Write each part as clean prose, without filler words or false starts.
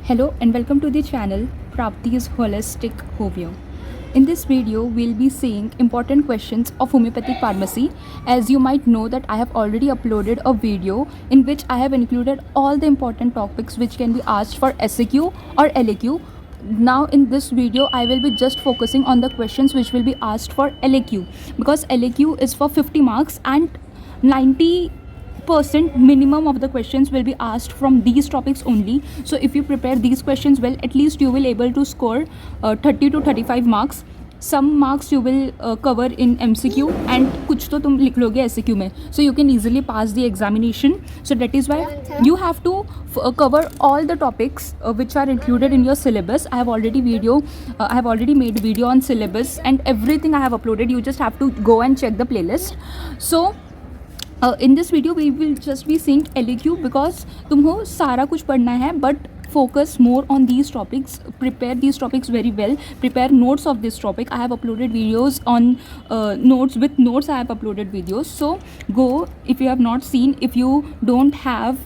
Hello and welcome to the channel Prapti's Holistic Homeo. In this video, we'll be seeing important questions of homeopathic pharmacy. As you might know that I have already uploaded a video in which I have included all the important topics which can be asked for SAQ or LAQ. Now in this video, I will be just focusing on the questions which will be asked for LAQ, because LAQ is for 50 marks and 90% minimum of the questions will be asked from these topics only. So if you prepare these questions well, at least you will able to score 30 to 35 marks. Some marks you will cover in MCQ and कुछ तो तुम लिख लोगे SAQ में, so you can easily pass the examination. So that is why you have to cover all the topics which are included in your syllabus. I have already made video on syllabus and everything I have uploaded. You just have to go and check the playlist. So in this video we will just be seeing LAQ because तुमको सारा कुछ पढ़ना है, but focus more on these topics. Prepare these topics very well. Prepare notes of this topic. I have uploaded videos on notes. With notes I have uploaded videos. So go, if you have not seen, if you don't have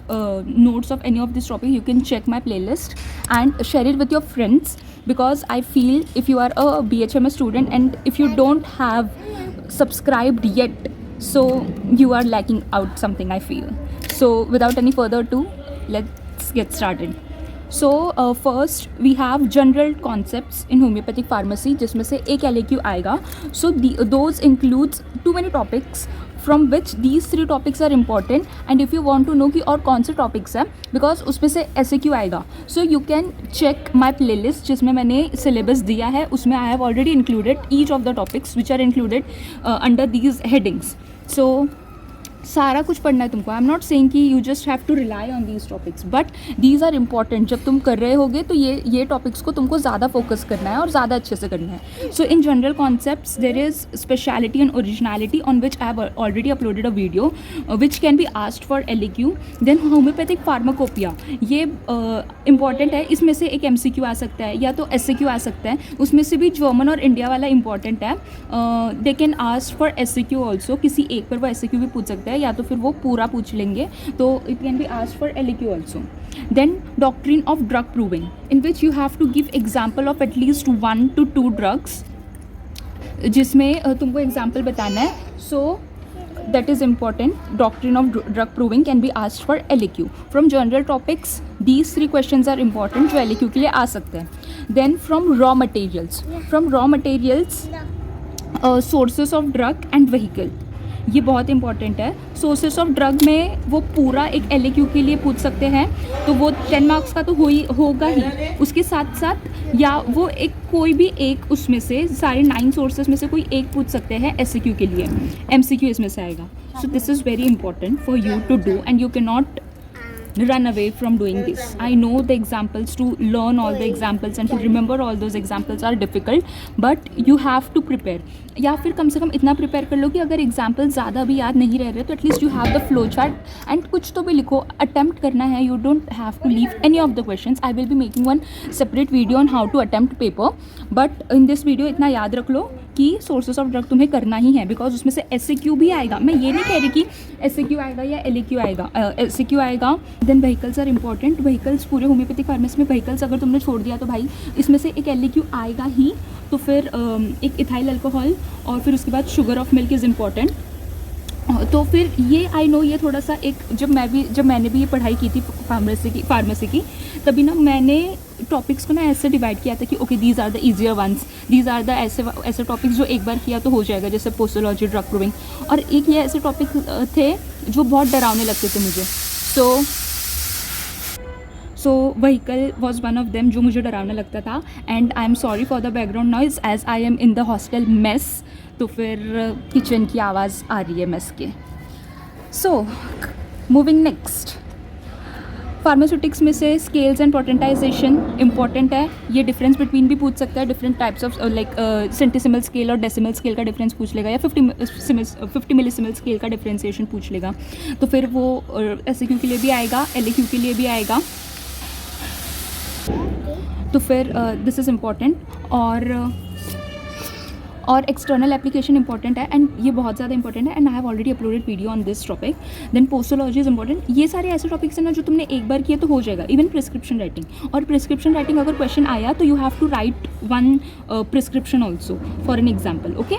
notes of any of this topic, you can check my playlist and share it with your friends, because I feel if you are a BHMS student and if you don't have subscribed yet, so you are lacking out something, I feel. So without any further ado, let's get started. So first we have general concepts in homeopathic pharmacy, जिसमें से एक LAQ आएगा. So those includes too many topics, from which these 3 topics are important. And if you want to know कि और कौन से topics हैं, because उसमें से SAQ आएगा, so you can check my playlist जिसमें मैंने syllabus दिया है. उसमें I have already included each of the topics which are included under these headings. So सारा कुछ पढ़ना है तुमको. आई एम नॉट सेइंग कि you just have to rely on these topics, but these are important. जब तुम कर रहे होगे तो ये टॉपिक्स को तुमको ज़्यादा फोकस करना है और ज़्यादा अच्छे से करना है. So in general concepts there is speciality and originality on which I have already uploaded a video which can be asked for LAQ. Then homoeopathic pharmacopoeia, ये इंपॉर्टेंट है. इसमें से एक MCQ आ सकता है या तो SAQ आ सकता है. उसमें से भी जर्मन और इंडिया वाला इंपॉर्टेंट है. They can ask for SAQ also. किसी एक पर वो SAQ भी पूछ सकता है या तो फिर वो पूरा पूछ लेंगे, तो it can be asked for LAQ also. Then doctrine of drug proving, in which you have to give example of at least 1 to 2 drugs, जिसमें तुमको एग्जाम्पल बताना है. सो that is important. Doctrine of drug proving can be asked for LAQ. From general topics, these 3 questions are important जो LAQ के लिए आ सकते हैं. Then from raw materials, sources of drug and vehicle, ये बहुत इंपॉर्टेंट है. सोर्सेस ऑफ ड्रग में वो पूरा एक LAQ के लिए पूछ सकते हैं, तो वो 10 मार्क्स का तो होगा ही. उसके साथ साथ या वो एक कोई भी एक उसमें से सारे 9 सोर्सेस में से कोई एक पूछ सकते हैं SAQ के लिए. MCQ इसमें से आएगा. So this is very important for you to do and you can not run away from doing this. I know the examples, to learn all the examples and to remember all those examples are difficult, but you have to prepare. या फिर कम से कम इतना prepare कर लो कि अगर example ज़्यादा भी याद नहीं रह रहे तो at least you have the flow chart and कुछ तो भी लिखो. अटैम्प्ट करना है. You don't have to leave any of the questions. I will be making one separate video on how to attempt paper, but in this video इतना याद रख लो कि सोर्सेस ऑफ ड्रग तुम्हें करना ही है, बिकॉज उसमें से SAQ भी आएगा. मैं ये नहीं कह रही कि SAQ आएगा या LAQ आएगा. SAQ आएगा. Then vehicles are important. Vehicles पूरे होम्योपैथिक फार्मेसी में व्हीकल्स अगर तुमने छोड़ दिया तो भाई इसमें से एक LAQ आएगा ही. तो फिर एक इथाइल अल्कोहल और फिर उसके बाद sugar of milk is important. तो फिर ये आई नो ये थोड़ा सा एक जब मैंने भी ये पढ़ाई की थी फार्मेसी की तभी ना मैंने टॉपिक्स को ना ऐसे डिवाइड किया था कि okay these are the easier ones, these are the ऐसे टॉपिक्स जो एक बार किया तो हो जाएगा, जैसे पोस्टोलॉजी, ड्रग प्रूविंग. और एक ये ऐसे टॉपिक थे जो बहुत डरावने लगते थे मुझे. So vehicle was one of them जो मुझे डरावना लगता था. And I am sorry for the background noise as I am in the hostel mess, तो फिर किचन की आवाज़ आ रही है मेस के. सो मूविंग नेक्स्ट, फार्मास्यूटिक्स में से स्केल्स एंड पोटेंटाइजेशन इंपॉर्टेंट है. ये डिफरेंस बिटवीन भी पूछ सकता है. Different types of like centesimal scale और डेसिमल स्केल का डिफरेंस पूछ लेगा, या 50 मिलीसिमल स्केल का डिफरेंशिएशन पूछ लेगा. तो फिर वो SAQ के लिए भी आएगा, LAQ के लिए भी आएगा. तो फिर दिस इज़ इम्पॉर्टेंट. और एक्सटर्नल एप्लीकेशन इंपॉर्टेंट है, एंड ये बहुत ज़्यादा इंपॉर्टेंट है, and I have already uploaded video on this topic. Then postology is important. ये सारे ऐसे टॉपिक्स हैं ना जो तुमने एक बार किया तो हो जाएगा. इवन प्रिस्क्रिप्शन राइटिंग, और प्रिस्क्रिप्शन राइटिंग अगर क्वेश्चन आया तो you have to write one prescription also for an example. Okay,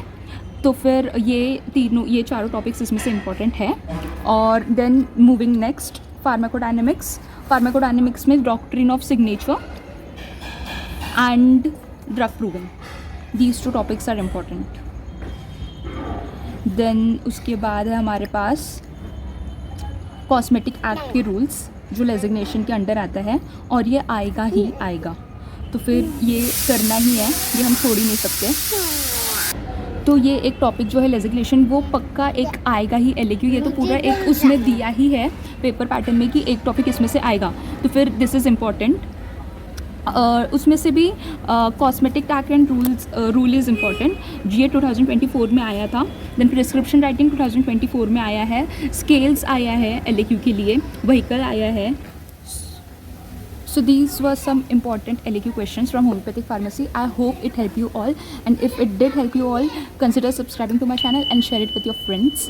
तो फिर ये चारों टॉपिक्स इसमें से इंपॉर्टेंट है. और then moving next, pharmacodynamics. Pharmacodynamics में doctrine of signature and drug proving, these two topics are important. Then उसके बाद है हमारे पास कॉस्मेटिक एक्ट के रूल्स जो लेजिग्नेशन के अंडर आता है, और ये आएगा ही आएगा, तो फिर ये करना ही है, ये हम छोड़ ही नहीं सकते. तो ये एक टॉपिक जो है लेजिग्नेशन, वो पक्का एक आएगा ही LAQ. ये तो पूरा एक उसमें दिया ही है पेपर पैटर्न में कि एक टॉपिक इसमें से आएगा, तो फिर दिस इज़ इम्पॉर्टेंट. उसमें से भी cosmetic tag and rule is important. GA 2024 में आया था. देन प्रिस्क्रिप्शन राइटिंग 2024 में आया है. स्केल्स आया है LAQ के लिए. व्हीकल आया है. So these were some important LAQ questions from homeopathic pharmacy. I hope it helped you all, and if it did help you all, consider subscribing to my channel and share it with your friends.